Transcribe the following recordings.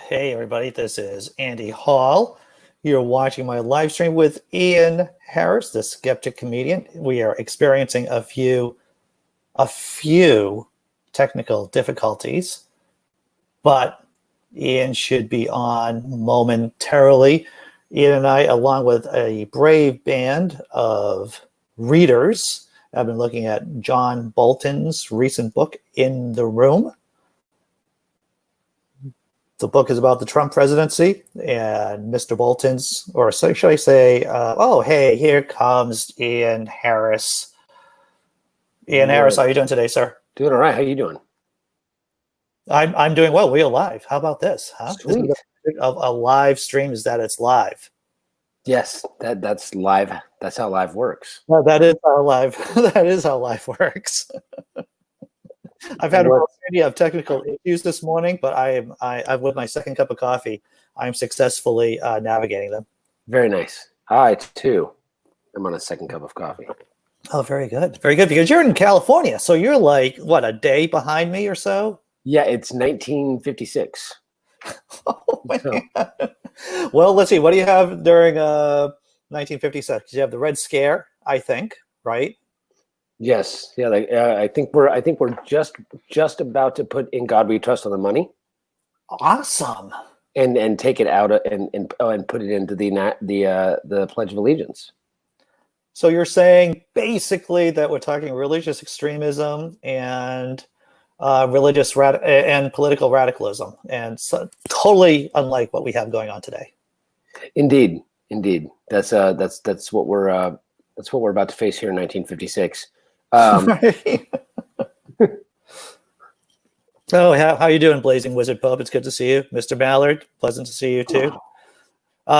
Hey everybody, this is Andy Hall. You're watching my live stream with Ian Harris, the Skeptic comedian. We are experiencing a few technical difficulties, but Ian should be on momentarily. Ian and I, along with a brave band of readers, have been looking at John Bolton's recent book, In the Room. The book is about the Trump presidency and Mr. Bolton's, or should I say, oh, hey, here comes Ian Harris. Ian Harris, how are you doing today, sir? Doing all right. How you doing? I'm doing well. We're live. How about this? Huh? Sweet. A live stream is that it's live. Yes, that's live. That's how live works. Well, that is how live. That is how live works. I've had a variety of technical issues this morning, but I'm with my second cup of coffee. I'm successfully navigating them. Very nice. I too. I'm on a second cup of coffee. Oh, very good. Very good. Because you're in California. So you're like, what, a day behind me or so? Yeah, it's 1956. Oh, man. Well, let's see. What do you have during 1956? You have the Red Scare, I think, right? Yes. Yeah. I think we're just about to put In God We Trust on the money. Awesome. And take it out and put it into the Pledge of Allegiance. So you're saying basically that we're talking religious extremism and and political radicalism, and so totally unlike what we have going on today. Indeed. That's what we're about to face here in 1956. Oh, how you doing, Blazing Wizard Pub? It's good to see you, Mr. Ballard. Pleasant to see you too.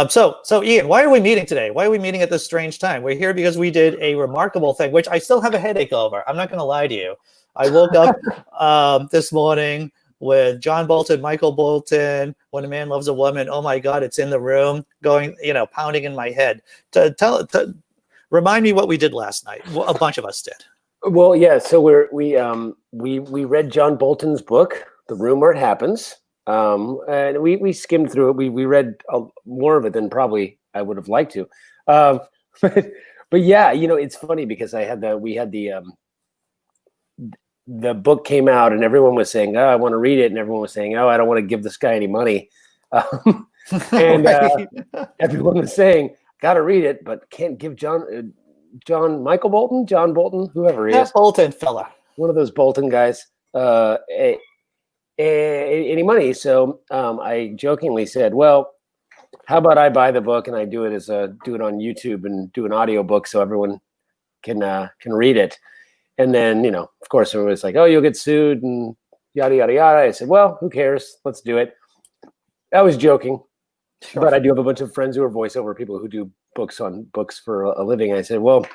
So Ian, why are we meeting today? Why are we meeting at this strange time? We're here because we did a remarkable thing, which I still have a headache over. I'm not going to lie to you. I woke up this morning with John Bolton, Michael Bolton, When a Man Loves a Woman. Oh my God, it's in the room, going, pounding in my head. Remind me what we did last night. Well, a bunch of us did. Well, yeah. So we read John Bolton's book, The Room Where It Happens, and we skimmed through it. We read more of it than probably I would have liked to, but yeah, it's funny because the book came out and everyone was saying, "Oh, I want to read it," and everyone was saying, "Oh, I don't want to give this guy any money," and everyone was saying, "Got to read it, but can't give John Bolton, whoever he is, that Bolton fella, one of those Bolton guys, any money." So I jokingly said, "Well, how about I buy the book and I do it on YouTube and do an audio book so everyone can read it." And then, of course, everyone was like, "Oh, you'll get sued and yada yada yada." I said, "Well, who cares? Let's do it." I was joking, sure. But I do have a bunch of friends who are voiceover people who do books for a living. I said, "Well,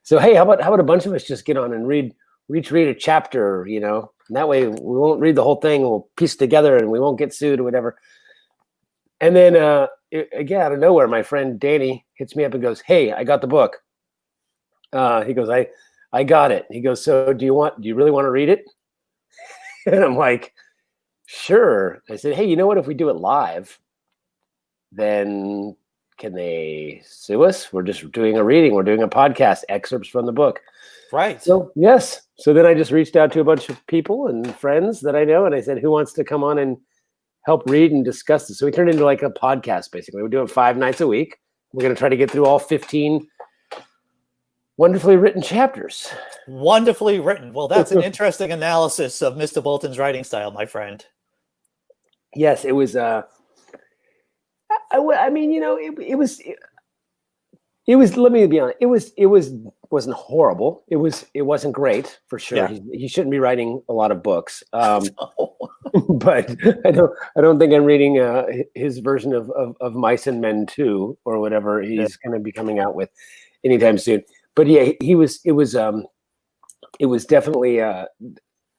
so hey, how about a bunch of us just get on and read a chapter, and that way we won't read the whole thing. We'll piece it together and we won't get sued or whatever." And then again, out of nowhere, my friend Danny hits me up and goes, "Hey, I got the book." He goes, I got it. He goes, "So do you really want to read it?" And I'm like, "Sure." I said, "Hey, you know what? If we do it live, then can they sue us? We're just doing a reading. We're doing a podcast, excerpts from the book." Right. So yes. So then I just reached out to a bunch of people and friends that I know, and I said, "Who wants to come on and help read and discuss this?" So we turned into like a podcast, basically. We do it 5 nights a week. We're going to try to get through all 15 wonderfully written chapters. Wonderfully written. Well, that's an interesting analysis of Mr. Bolton's writing style, my friend. Yes, it was. I mean, it was. Let me be honest. Wasn't horrible. It wasn't great for sure. Yeah. He shouldn't be writing a lot of books. But I don't think I'm reading his version of Mice and Men 2 or whatever he's going to be coming out with anytime soon. But yeah, it was definitely a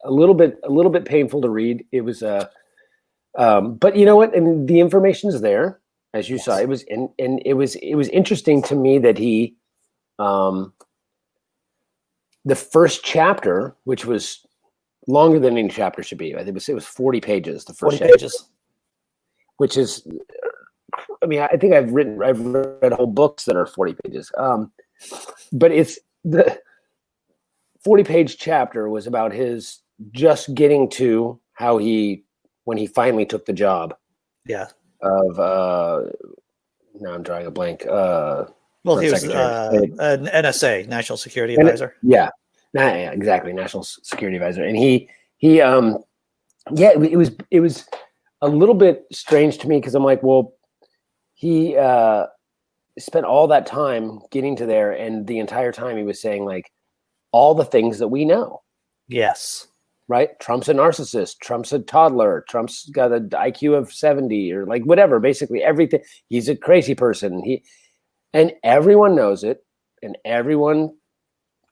little bit painful to read. It was but you know what? And the information's there, as you saw. It was and it was interesting to me that he the first chapter, which was longer than any chapter should be. I think it was 40 pages. The first 40 pages. which is, I mean, I think I've read whole books that are 40 pages. But it's the 40-page chapter was about his just getting to how when he finally took the job. Yeah. Of now I'm drawing a blank. Well, he was an NSA, National Security Advisor. Yeah, exactly, National Security Advisor. And it was a little bit strange to me because I'm like, well, he spent all that time getting to there, and the entire time he was saying like all the things that we know. Yes. Right? Trump's a narcissist. Trump's a toddler. Trump's got an IQ of 70 or like whatever, basically everything. He's a crazy person. And everyone knows it, and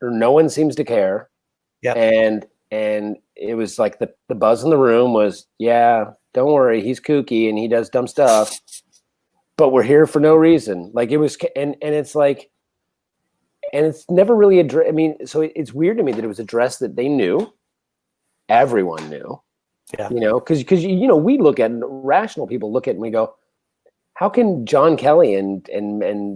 no one seems to care. Yeah. And it was like the buzz in the room was, yeah, don't worry, he's kooky and he does dumb stuff, but we're here for no reason. Like it was, and it's like, and it's never really addressed. I mean, so it's weird to me that it was addressed that they knew. Everyone knew, yeah. Because we look at rational people look at it and we go, how can John Kelly and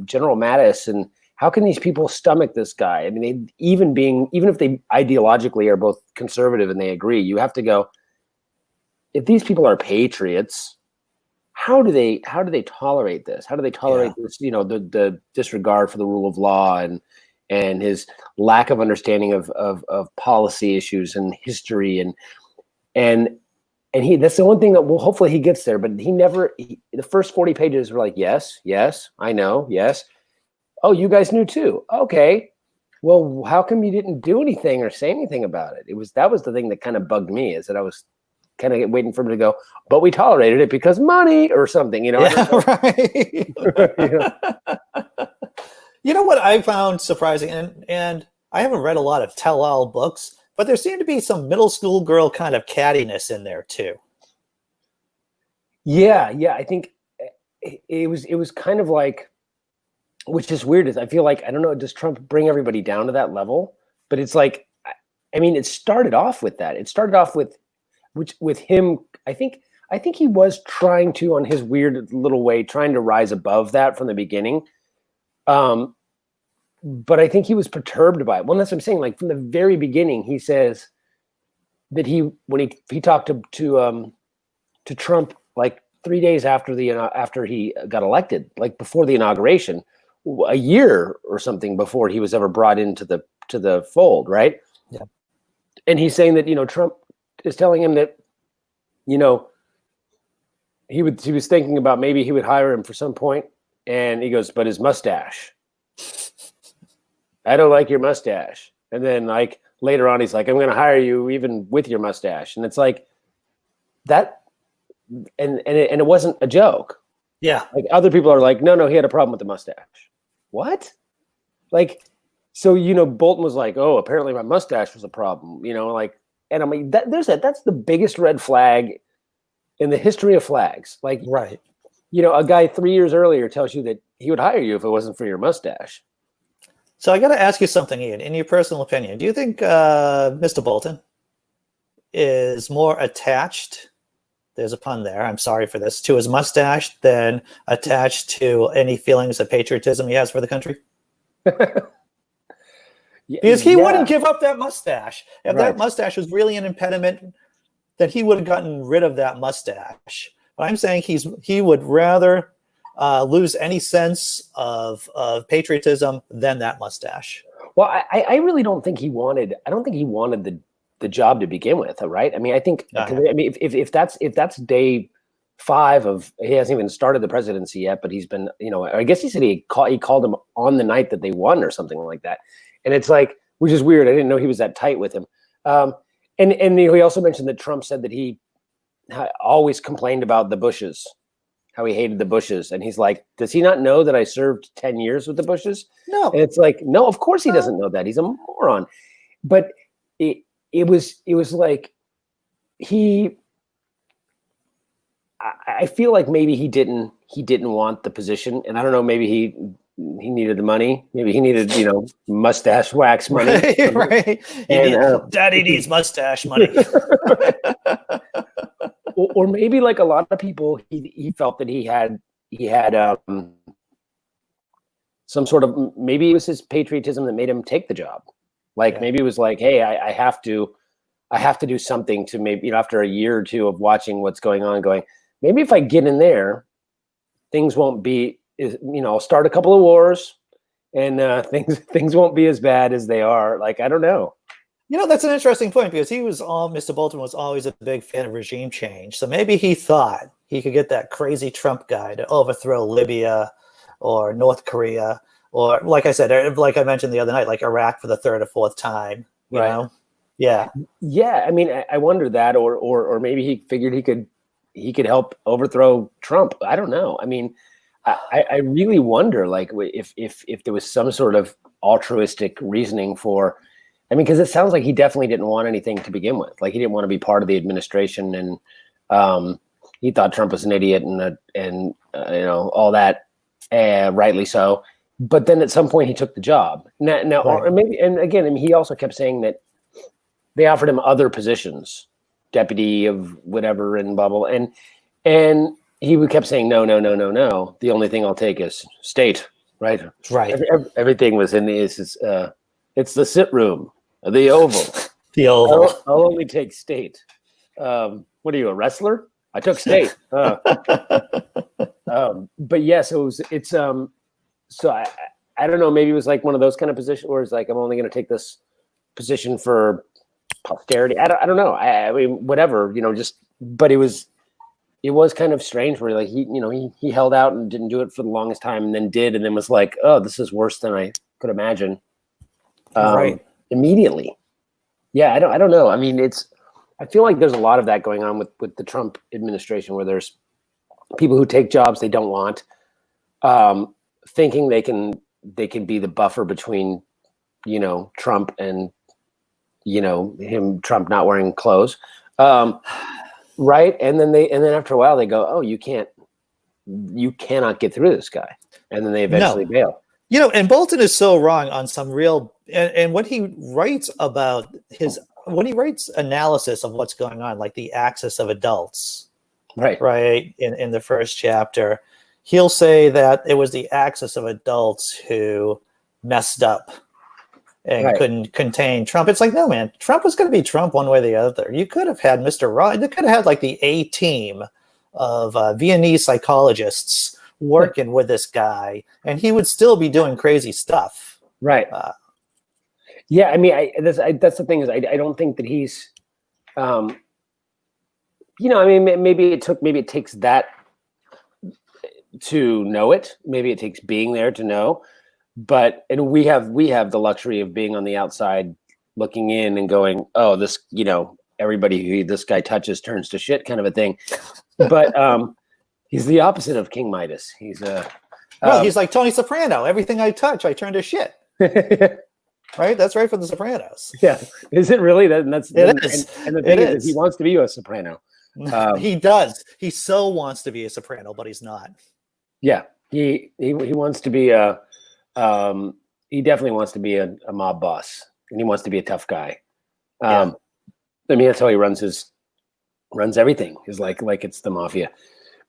General Mattis and how can these people stomach this guy? I mean, even if they ideologically are both conservative and they agree, you have to go, if these people are patriots, how do they tolerate this? How do they tolerate this? The disregard for the rule of law and his lack of understanding of policy issues and history and that's the one thing that hopefully he gets there, but the first 40 pages were like, yes, I know. Yes. Oh, you guys knew too. Okay. Well, how come you didn't do anything or say anything about it? That was the thing that kind of bugged me, is that I was kind of waiting for him to go, but we tolerated it because money or something, Yeah, right. You know what I found surprising, and I haven't read a lot of tell-all books, but there seemed to be some middle school girl kind of cattiness in there too. Yeah, I think it was kind of like, which is weird, is I feel like, I don't know, does Trump bring everybody down to that level? But it's like, I mean, it started off with that. It started off with him. I think he was trying to, on his weird little way, trying to rise above that from the beginning. But I think he was perturbed by it. Well, that's what I'm saying. Like from the very beginning, he says that when he talked to Trump like 3 days after he got elected, like before the inauguration, a year or something before he was ever brought into the fold, right? Yeah. And he's saying that Trump is telling him that he was thinking about maybe he would hire him for some point, and he goes, but his mustache. I don't like your mustache. And then like later on, he's like, I'm going to hire you even with your mustache. And it's like that. And it wasn't a joke. Yeah. Like other people are like, no, he had a problem with the mustache. What? Like, so, Bolton was like, oh, apparently my mustache was a problem, like, and I mean, that's the biggest red flag in the history of flags. Like, right. A guy 3 years earlier tells you that he would hire you if it wasn't for your mustache. So I got to ask you something, Ian. In your personal opinion, do you think Mr. Bolton is more attached, there's a pun there, I'm sorry for this, to his mustache than attached to any feelings of patriotism he has for the country? Because he wouldn't give up that mustache. If that mustache was really an impediment, then he would have gotten rid of that mustache. But I'm saying he would rather lose any sense of patriotism than that mustache. Well, I really don't think he wanted. I don't think he wanted the job to begin with, right? I mean, I think. I mean, if that's day 5 of, he hasn't even started the presidency yet, but he's been. I guess he said he called him on the night that they won or something like that, and it's like, which is weird. I didn't know he was that tight with him. And he also mentioned that Trump said that he always complained about the Bushes. How he hated the Bushes. And he's like, does he not know that I served 10 years with the Bushes? No. And it's like, no, of course he doesn't know that. He's a moron. But it was like I feel like maybe he didn't want the position. And I don't know, maybe he needed the money. Maybe he needed, mustache wax money. Right. And Daddy needs mustache money. or maybe like a lot of people, he felt that he had some sort of, maybe it was his patriotism that made him take the job. Like maybe it was like, hey, I have to do something to maybe, after a year or two of watching what's going on, going, maybe if I get in there, things won't be, I'll start a couple of wars and things won't be as bad as they are. Like, I don't know. That's an interesting point because Mr. Bolton was always a big fan of regime change. So maybe he thought he could get that crazy Trump guy to overthrow Libya or North Korea, or like I said, like I mentioned the other night, like Iraq for the third or fourth time, you know? Yeah. Yeah. I mean, I wonder that, or maybe he figured he could help overthrow Trump. I don't know. I mean, I really wonder, like, if there was some sort of altruistic reasoning for, because it sounds like he definitely didn't want anything to begin with. Like, he didn't want to be part of the administration, and he thought Trump was an idiot, and all that, rightly so. But then at some point he took the job. Now, or maybe, and again, he also kept saying that they offered him other positions, deputy of whatever in bubble, and he kept saying no. The only thing I'll take is state, right? Right. Everything was in it's the sit room, the Oval. The Oval. I'll only take state. What are you, a wrestler? I took state. But yeah, so it's so I don't know. Maybe it was like one of those kind of positions where it's like, I'm only going to take this position for posterity. I don't know. I mean, whatever, but it was kind of strange where like he held out and didn't do it for the longest time, and then did, and then was like, oh, this is worse than I could imagine. Immediately. Yeah. I don't know. I mean, I feel like there's a lot of that going on with the Trump administration, where there's people who take jobs they don't want, thinking they can be the buffer between, Trump and, Trump not wearing clothes. Right. And then after a while they go, oh, you cannot get through this guy. And then they eventually bail. And Bolton is so wrong on some real, and when he writes about when he writes analysis of what's going on, like the axis of adults, right, in the first chapter, he'll say that it was the axis of adults who messed up and couldn't contain Trump. It's like, no, man, Trump was going to be Trump one way or the other. You could have had Mr. Ryan. You could have had like the A team of Viennese psychologists working with this guy, and he would still be doing crazy stuff. Right. Yeah. I mean, that's the thing is, I don't think that he's, maybe it takes that to know it. Maybe it takes being there to know. And we have the luxury of being on the outside looking in and going, oh, this, everybody who this guy touches turns to shit, kind of a thing. But he's the opposite of King Midas. He's he's like Tony Soprano. Everything I touch, I turn to shit. Right? That's right from The Sopranos. Yeah. Is it really? It is. And the thing is, he wants to be a soprano. He does. He so wants to be a soprano, but he's not. Yeah. He wants to be he definitely wants to be a mob boss, and he wants to be a tough guy. That's how he runs everything, is like it's the mafia.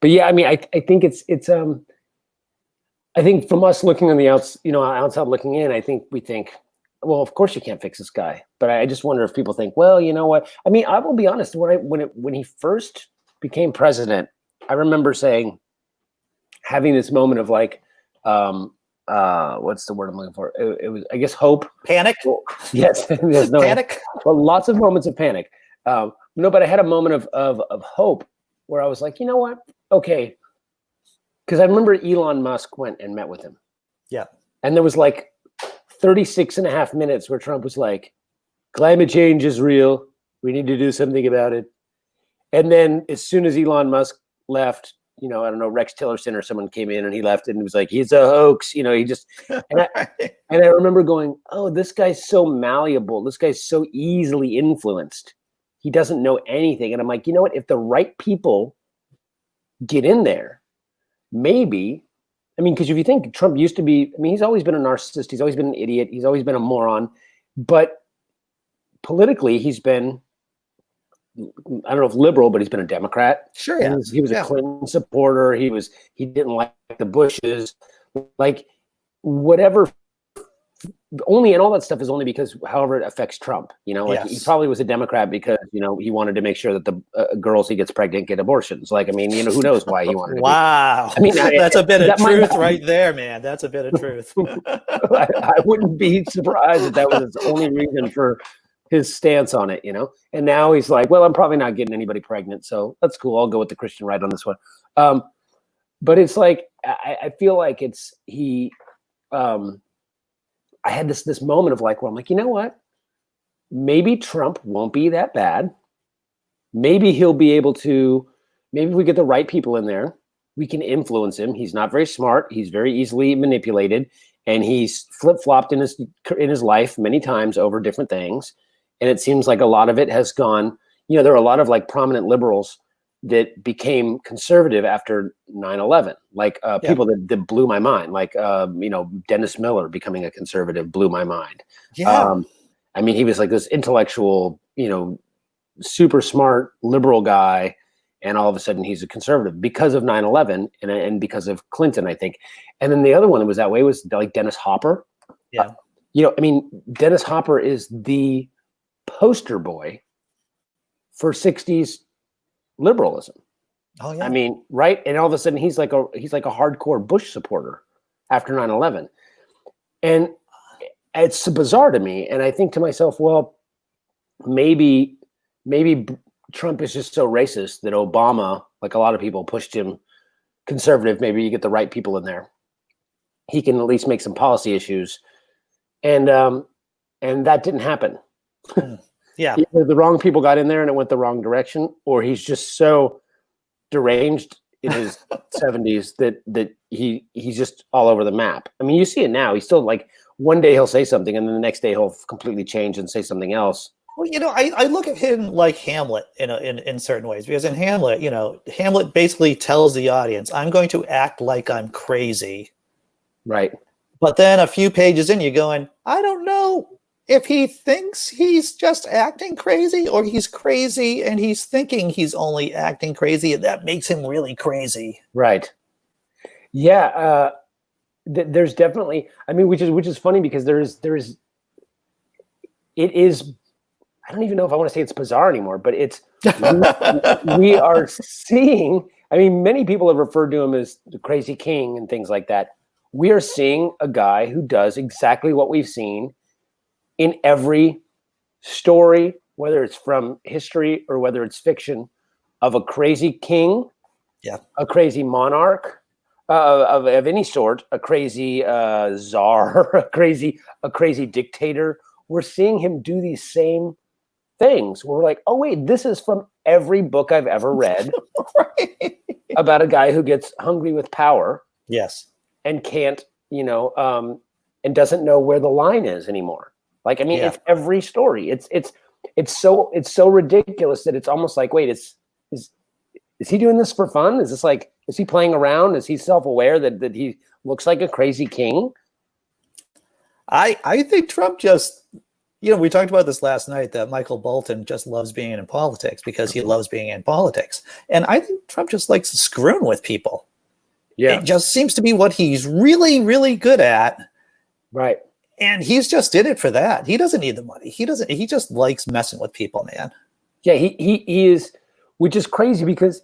But yeah, I mean, I think it's I think from us looking on the outside looking in, I think we think, well, of course you can't fix this guy. But I just wonder if people think, well, you know what? I mean, I will be honest. When he first became president, I remember having this moment of like, what's the word I'm looking for? It was, I guess, hope. Panic? Yes. There's no panic? Well, lots of moments of panic. But I had a moment of hope where I was like, you know what? Okay. Because I remember Elon Musk went and met with him. Yeah. And there was like 36 and a half minutes where Trump was like, climate change is real. We need to do something about it. And then as soon as Elon Musk left, I don't know, Rex Tillerson or someone came in and he left, and he was like, he's a hoax. He just, and I remember going, oh, this guy's so malleable. This guy's so easily influenced. He doesn't know anything. And I'm like, you know what? If the right people get in there, maybe, because if you think Trump used to be, he's always been a narcissist. He's always been an idiot. He's always been a moron. But politically, he's been I don't know if liberal, but he's been a Democrat. Sure, yeah. He was a Clinton supporter. He didn't like the Bushes. Like whatever. Only, and all that stuff is only because however it affects Trump. You know, like he probably was a Democrat because, you know, he wanted to make sure that the girls he gets pregnant get abortions. Like, I mean, you know, who knows why he wanted to. Wow. I mean, that's a bit of truth right there, man. That's a bit of truth. I wouldn't be surprised if that was his only reason for his stance on it, you know? And now he's like, well, I'm probably not getting anybody pregnant, so that's cool. I'll go with the Christian right on this one. But it's like, I feel like I had this moment of like, well, I'm like, you know what? Maybe Trump won't be that bad. Maybe he'll be able to, maybe if we get the right people in there, we can influence him. He's not very smart. He's very easily manipulated, and he's flip-flopped in his life many times over different things. And it seems like a lot of it has gone, you know, there are a lot of like prominent liberals that became conservative after 9/11, like people that blew my mind, like, you know, Dennis Miller becoming a conservative blew my mind. Yeah. I mean, he was like this intellectual, you know, super smart liberal guy. And all of a sudden he's a conservative because of 9/11 and because of Clinton, I think. And then the other one that was that way was like Dennis Hopper. Yeah. You know, I mean, Dennis Hopper is the poster boy for 60s liberalism. Oh yeah. I mean, right? And all of a sudden he's like a hardcore Bush supporter after 9/11. And it's bizarre to me. And I think to myself, well, maybe Trump is just so racist that Obama, like a lot of people, pushed him conservative. Maybe you get the right people in there, he can at least make some policy issues. And that didn't happen. Yeah. Either the wrong people got in there and it went the wrong direction, or he's just so deranged in his 70s that he's just all over the map. I mean, you see it now. He's still like, one day he'll say something and then the next day he'll completely change and say something else. Well, you know, I look at him like Hamlet in certain ways, because in Hamlet, you know, Hamlet basically tells the audience, I'm going to act like I'm crazy. Right. But then a few pages in, you're going, I don't know if he thinks he's just acting crazy or he's crazy and he's thinking he's only acting crazy, and that makes him really crazy. Right. Yeah. There's definitely, I mean, which is funny because it is, I don't even know if I want to say it's bizarre anymore, but it's, we are seeing, I mean, many people have referred to him as the crazy king and things like that. We are seeing a guy who does exactly what we've seen in every story, whether it's from history or whether it's fiction, of a crazy king, a crazy monarch of any sort, a crazy czar, a crazy dictator. We're seeing him do these same things. We're like, oh wait, this is from every book I've ever read about a guy who gets hungry with power. Yes. And can't, you know, and doesn't know where the line is anymore. Like, I mean, it's every story. It's so ridiculous that it's almost like, wait, is he doing this for fun? Is this like, is he playing around? Is he self-aware that he looks like a crazy king? I think Trump just, you know, we talked about this last night, that Michael Bolton just loves being in politics because he loves being in politics. And I think Trump just likes screwing with people. Yeah. It just seems to be what he's really, really good at. Right. And he's just did it for that. He doesn't need the money. He just likes messing with people, man. Yeah, he is, which is crazy because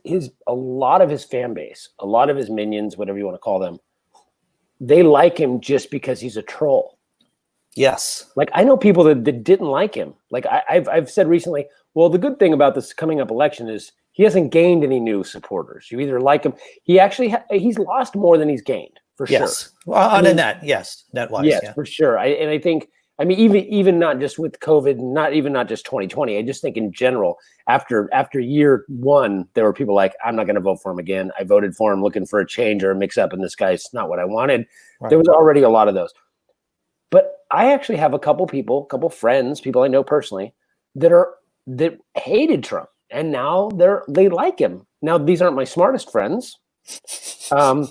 a lot of his fan base, a lot of his minions, whatever you want to call them, they like him just because he's a troll. Yes. Like, I know people that didn't like him. Like I've said recently, well, the good thing about this coming up election is he hasn't gained any new supporters. You either like him. He actually he's lost more than he's gained, for sure. Well, on a net, yes, net-wise, yes, for sure. I think, I mean, even not just with COVID, not just 2020. I just think in general, after year one, there were people like, I'm not going to vote for him again. I voted for him looking for a change or a mix-up, and this guy's not what I wanted. Right. There was already a lot of those. But I actually have a couple friends, people I know personally, that hated Trump. And now they like him. Now, these aren't my smartest friends. I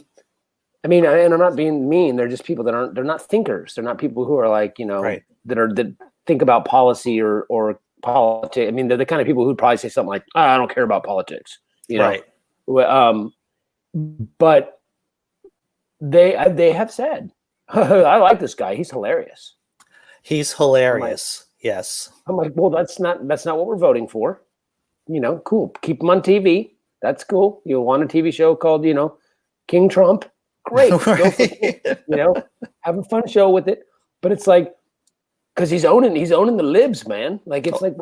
mean, and I'm not being mean. They're just people they're not thinkers. They're not people who are like, you know, that think about policy or politics. I mean, they're the kind of people who'd probably say something like, I don't care about politics, you know? Right. But they have said, I like this guy. He's hilarious. He's hilarious. Yes. I'm like, well, that's not what we're voting for. You know, cool. Keep him on TV. That's cool. You want a TV show called, you know, King Trump? Great. Go for it. You know, have a fun show with it. But it's like, because he's owning the libs, man. Like, it's like,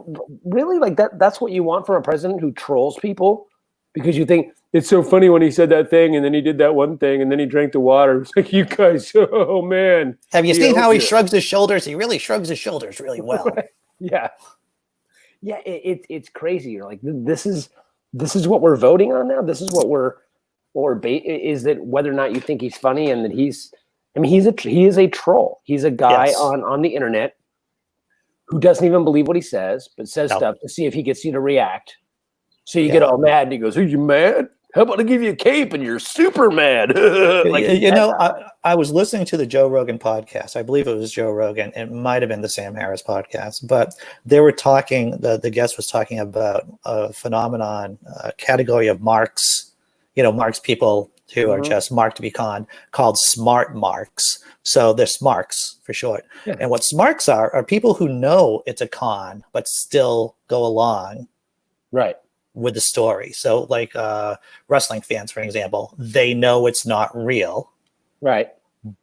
really, like that's what you want from a president who trolls people, because you think it's so funny when he said that thing and then he did that one thing and then he drank the water. It's like, you guys, oh man. Have you seen how he shrugs his shoulders? He really shrugs his shoulders really well. Yeah. Yeah, it's crazy. You're like, this is what we're voting on now. This is what we're is that whether or not you think he's funny, and that he is a troll. He's a guy on the internet who doesn't even believe what he says, but says stuff to see if he gets you to react. So you get all mad, and he goes, "Are you mad? How about I give you a cape and you're super mad?" Like, you know, I was listening to the Joe Rogan podcast. I believe it was Joe Rogan. It might have been the Sam Harris podcast, but they were talking, the guest was talking about a phenomenon, a category of marks, you know, marks people who are just marked to be conned, called smart marks. So they're smarks for short. Yeah. And what smarks are people who know it's a con, but still go along. Right. With the story. So like wrestling fans, for example, they know it's not real, right?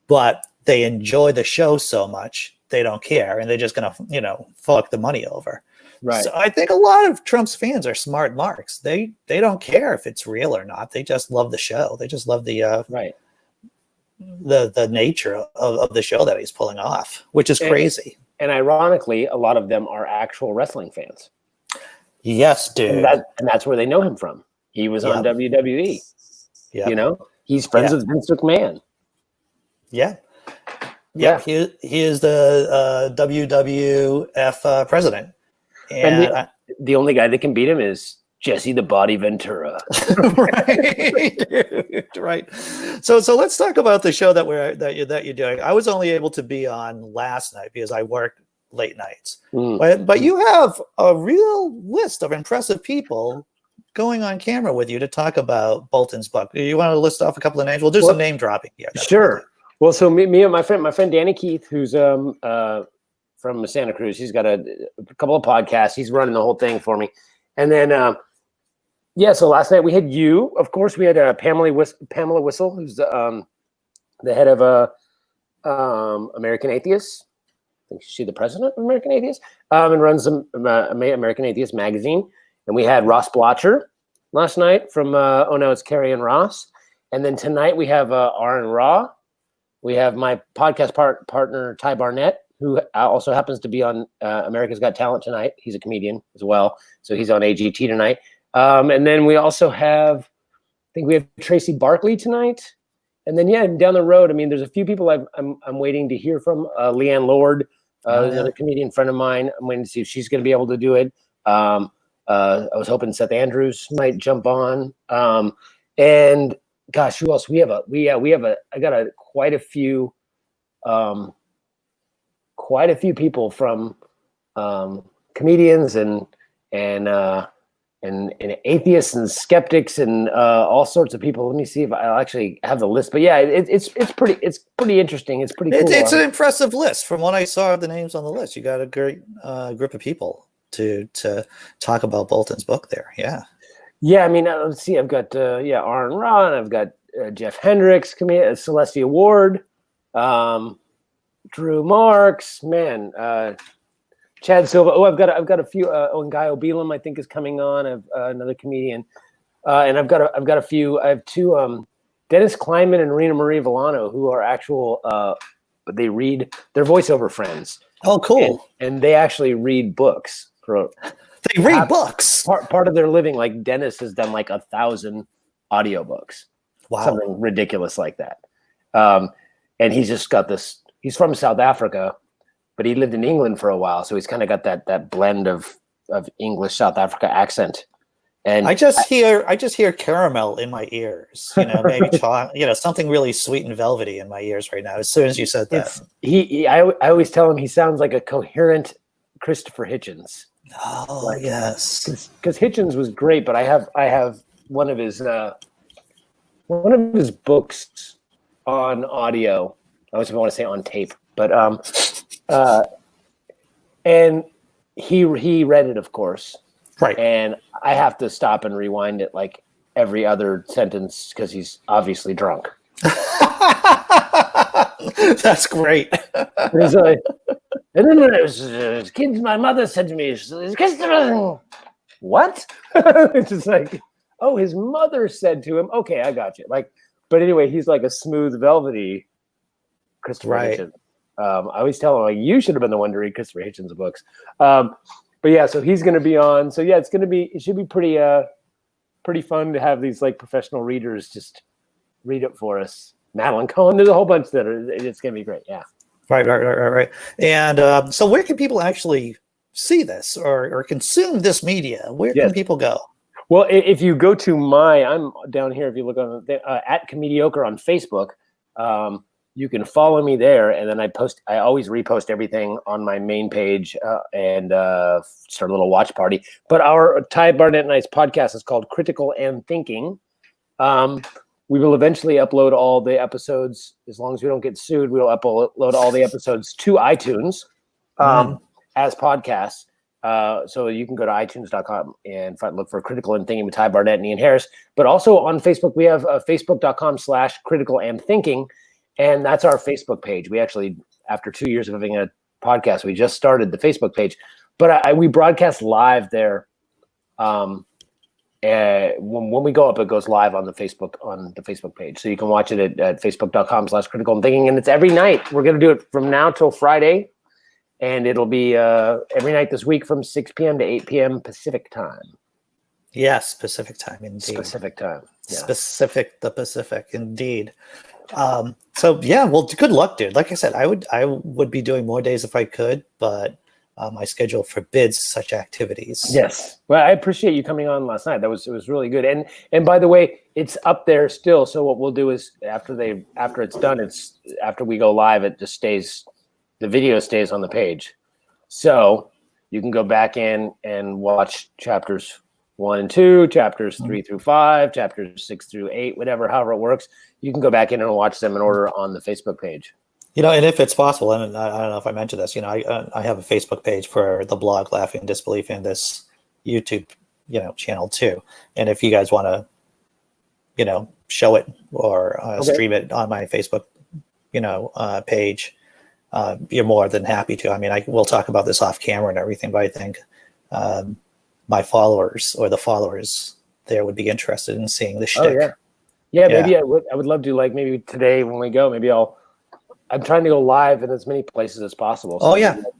But they enjoy the show so much they don't care, and they're just gonna, you know, fuck the money over. Right. So I think a lot of Trump's fans are smart marks. They don't care if it's real or not. They just love the show. They just love the the nature of the show that he's pulling off, which is crazy. And ironically, a lot of them are actual wrestling fans. Yes, dude. And that's where they know him from. He was on WWE. Yeah. You know, he's friends with Vince McMahon. Yeah. Yeah. He is the WWF president. And the only guy that can beat him is Jesse the Body Ventura. Right. Right. So let's talk about the show that you're doing. I was only able to be on last night because I worked late nights, but you have a real list of impressive people going on camera with you to talk about Bolton's book. You want to list off a couple of names? We'll do some name dropping here. Sure. Well, so me and my friend Danny Keith, who's from Santa Cruz, he's got a couple of podcasts. He's running the whole thing for me. And then so last night we had you. Of course, we had Pamela Whistle, who's the head of American Atheists. I think she's the president of American Atheists, and runs American Atheist magazine. And we had Ross Blotcher last night from Oh No, It's Carrie and Ross. And then tonight we have Aaron Ra. We have my podcast partner, Ty Barnett, who also happens to be on America's Got Talent tonight. He's a comedian as well. So he's on AGT tonight. And then we also have, I think we have Tracy Barkley tonight. And then, down the road, I mean, there's a few people I'm waiting to hear from. Leanne Lord, another comedian friend of mine. I'm waiting to see if she's going to be able to do it. I was hoping Seth Andrews might jump on. And gosh, who else? I got quite a few people from comedians and atheists and skeptics and all sorts of people. Let me see if I'll actually have the list. But yeah, it's pretty interesting. It's pretty cool. It's an impressive list. From what I saw of the names on the list, you got a great group of people to talk about Bolton's book there. Yeah. Yeah, I mean, let's see. I've got Aaron Ra, and I've got Jeff Hendricks, Celestia Ward, Drew Marks, man, Chad Silva. Oh, I've got a few. And Guy Obelam, I think, is coming on. I've another comedian, and I've got a few. I have two. Dennis Kleinman and Rena Marie Villano, who are actual. They're voiceover friends. Oh, cool! And they actually read books. They read books. Part of their living, like Dennis has done like 1,000 audiobooks. Wow. Something ridiculous like that. And he's just got this. He's from South Africa, but he lived in England for a while, so he's kind of got that blend of English South Africa accent. And I just hear caramel in my ears. Maybe something really sweet and velvety in my ears right now. As soon as you said that, I always tell him he sounds like a coherent Christopher Hitchens. Oh, yes. Because Hitchens was great, but I have one of his books on audio. I was want to say on tape, but and he read it, of course, Right. and I have to stop and rewind it like every other sentence because he's obviously drunk. That's great. He's like, and then when I was kids, my mother said to me, "What?" It's just like, oh, his mother said to him, "Okay, I got you." Like, but anyway, he's like a smooth, velvety Christopher Hitchens. I always tell him, like, you should have been the one to read Christopher Hitchens' books. But yeah, so he's going to be on. So yeah, it should be pretty fun to have these like professional readers just read it for us. Madeline Cohen, there's a whole bunch that it's going to be great. Yeah. Right. And so where can people actually see this or consume this media? Where can people go? Well, if you go to I'm down here. If you look on at Comediocre on Facebook, you can follow me there, and then I always repost everything on my main page and start a little watch party. But our Ty Barnett and I's podcast is called Critical and Thinking. We will eventually upload all the episodes, as long as we don't get sued. We'll upload all the episodes to iTunes as podcasts. So you can go to iTunes.com and look for Critical and Thinking with Ty Barnett and Ian Harris. But also on Facebook, we have facebook.com/Critical and Thinking. And that's our Facebook page. We actually, after 2 years of having a podcast, we just started the Facebook page. But we broadcast live there. When we go up, it goes live on the Facebook page. So you can watch it at facebook.com/Critical and Thinking. And it's every night. We're going to do it from now till Friday. And it'll be every night this week from 6 p.m. to 8 p.m. Pacific time. Yes, Pacific time, indeed. Pacific time. Yeah. The Pacific, indeed. So yeah, well, good luck, dude. Like I said, I would be doing more days if I could, but my schedule forbids such activities. Yes. Well, I appreciate you coming on last night. It was really good. And by the way, it's up there still. So what we'll do is after it's done, after we go live, it just stays. The video stays on the page. So you can go back in and watch chapters 1 and 2, chapters 3 through 5, chapters 6 through 8, however it works. You can go back in and watch them in order on the Facebook page. And if it's possible, and I don't know if I mentioned this, I have a Facebook page for the blog Laughing Disbelief and this YouTube, channel too. And if you guys want to, show it or stream it on my Facebook, page, you're more than happy to. I mean, we'll talk about this off camera and everything, but I think my followers or the followers there would be interested in seeing the shtick. Oh, yeah. Maybe I would love to, like, maybe today when we go, I'm trying to go live in as many places as possible. So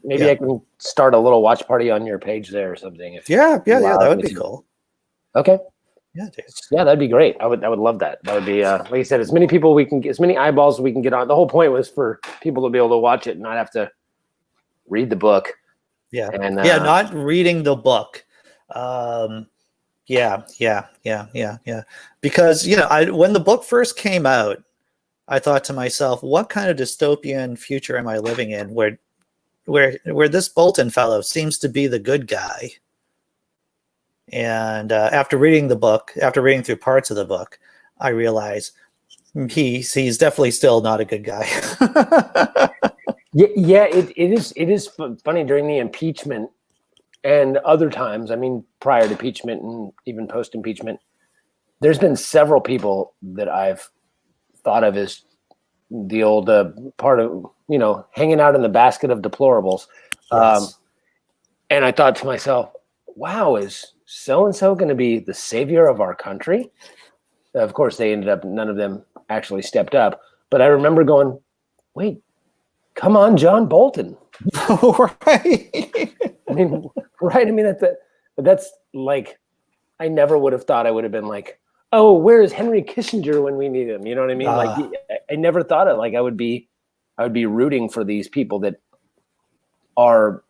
maybe I can start a little watch party on your page there or something. That would be cool. Okay. Yeah, dude. Yeah, that'd be great. I would love that. That would be like I said, as many people we can get, as many eyeballs we can get on. The whole point was for people to be able to watch it and not have to read the book. Yeah. And not reading the book. Yeah. Because when the book first came out, I thought to myself, what kind of dystopian future am I living in where this Bolton fellow seems to be the good guy? And after reading through parts of the book, I realized he's definitely still not a good guy. It is funny during the impeachment and other times. I mean, prior to impeachment and even post impeachment, there's been several people that I've thought of as the old part of hanging out in the basket of deplorables. Yes. And I thought to myself, wow, is so-and-so going to be the savior of our country? Of course, none of them actually stepped up. But I remember going, wait, come on, John Bolton. Right. I mean, right. I mean, that's like, I never would have thought I would have been like, oh, where is Henry Kissinger when we need him? You know what I mean? Like, I never thought it. Like, I would be rooting for these people that are,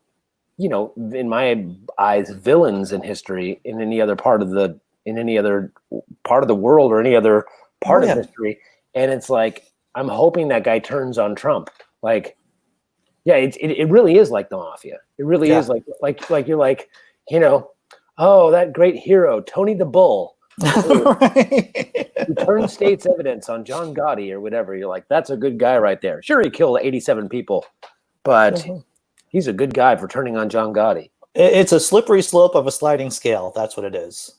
in my eyes, villains in history in any other part of the world or any other part of history. And it's like, I'm hoping that guy turns on Trump. Like, yeah, it really is like the mafia. It really is like you're like, you know, oh, that great hero, Tony the Bull, Right. who turned state's evidence on John Gotti or whatever. You're like, that's a good guy right there. Sure, he killed 87 people, but he's a good guy for turning on John Gotti. It's a slippery slope of a sliding scale. That's what it is.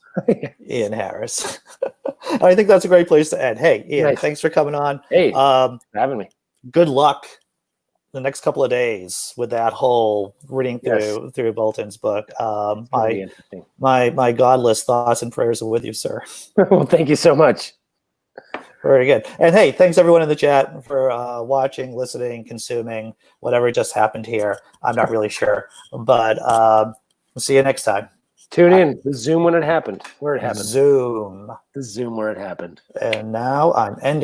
Ian Harris. I think that's a great place to end. Hey, Ian, Nice. thanks for coming on. Hey, for having me. Good luck the next couple of days with that whole reading through Bolton's book. My godless thoughts and prayers are with you, sir. Well, thank you so much. Very good. And hey, thanks everyone in the chat for watching, listening, consuming, whatever just happened here. I'm not really sure, but we'll see you next time. Tune in. The Zoom when it happened. Where it happened. Zoom. The Zoom where it happened. And now I'm ending.